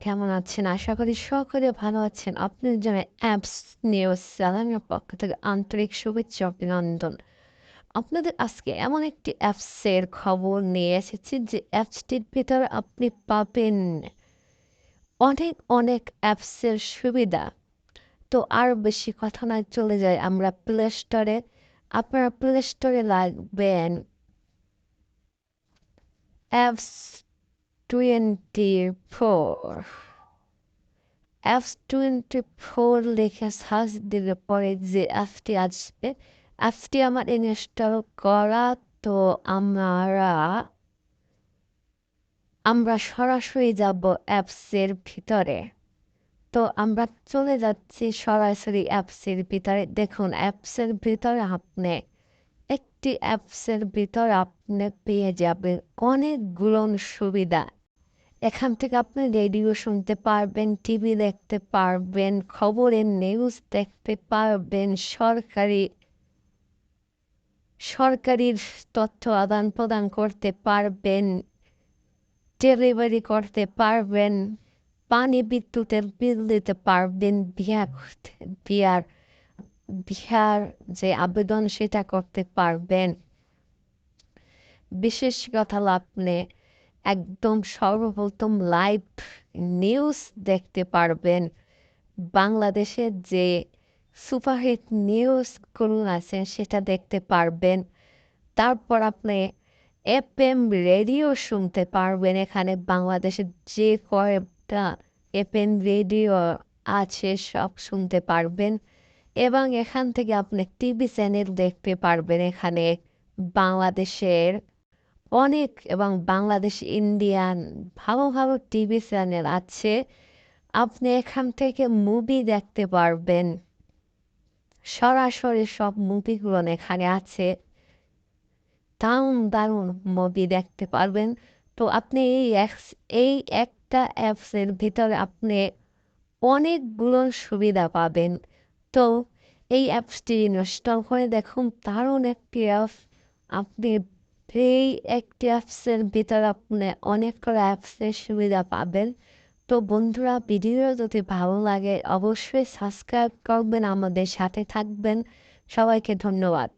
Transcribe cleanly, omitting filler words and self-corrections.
কেমন আছেন? আশা করি সকলে ভালো আছেন। আপনাদের জন্য অ্যাপস নিউজ চ্যানেলের পক্ষ থেকে আন্তরিক শুভেচ্ছা ও অভিনন্দন। আপনাদের আজকে এমন একটি অ্যাপসের খবর নিয়ে এসেছি যে অ্যাপসটির ভেতরে আপনি পাবেন অনেক অ্যাপসের সুবিধা। তো আর বেশি কথা নয়, চলে যাই আমরা প্লে স্টোরে। আপনারা প্লে স্টোরে লাগবেন অ্যাপস 24। F24 লিখে সার্চ দিলে পরে যে অ্যাপটি আসবে, অ্যাপসটি আমার ইনস্টল করা। তো আমরা সরাসরি যাব অ্যাপসের ভিতরে। তো আমরা চলে যাচ্ছি সরাসরি অ্যাপসের ভিতরে। দেখুন অ্যাপসের ভিতরে অ্যাপসের ভিতরে আপনি পেয়ে যাবেন অনেকগুলো সুবিধা। এখান থেকে আপনি রেডিও শুনতে পারবেন, টিভি দেখতে পারবেন, খবরের নিউজ দেখতে পারবেন, সরকারি তথ্য আদান প্রদান করতে পারবেন, ডেলিভারি করতে পারবেন, পানি বিদ্যুতের বিল দিতে পারবেন, বিয়ার বিহার যে আবেদন সেটা করতে পারবেন। বিশেষ কথা হলো আপনি একদম সর্বপ্রথম লাইভ নিউজ দেখতে পারবেন। বাংলাদেশের যে সুপারহিট নিউজগুলো আছে সেটা দেখতে পারবেন। তারপর আপনি এফএম রেডিও শুনতে পারবেন। এখানে বাংলাদেশের যে কয়েকটা এফএম রেডিও আছে সব শুনতে পারবেন। এবং এখান থেকে আপনি টিভি চ্যানেল দেখতে পারবেন। এখানে বাংলাদেশের এবং বাংলাদেশ ইন্ডিয়ান ভালো ভালো টিভি চ্যানেল আছে। আপনি এখান থেকে মুভি দেখতে পারবেন। সরাসরি সব মুভিগুলো এখানে আছে। দারুণ দারুণ মুভি দেখতে পারবেন। তো আপনি এই একটা অ্যাপসের ভিতরে আপনি অনেকগুলো সুবিধা পাবেন। তো এই অ্যাপসটি ইনস্টল করে দেখুন, দারুণ একটি অ্যাপ। আপনি এই একটি অ্যাপসের ভিতরে আপনি অনেক করে অ্যাপসের সুবিধা পাবেন। তো বন্ধুরা, ভিডিও যদি ভালো লাগে অবশ্যই সাবস্ক্রাইব করবেন, আমাদের সাথে থাকবেন। সবাইকে ধন্যবাদ।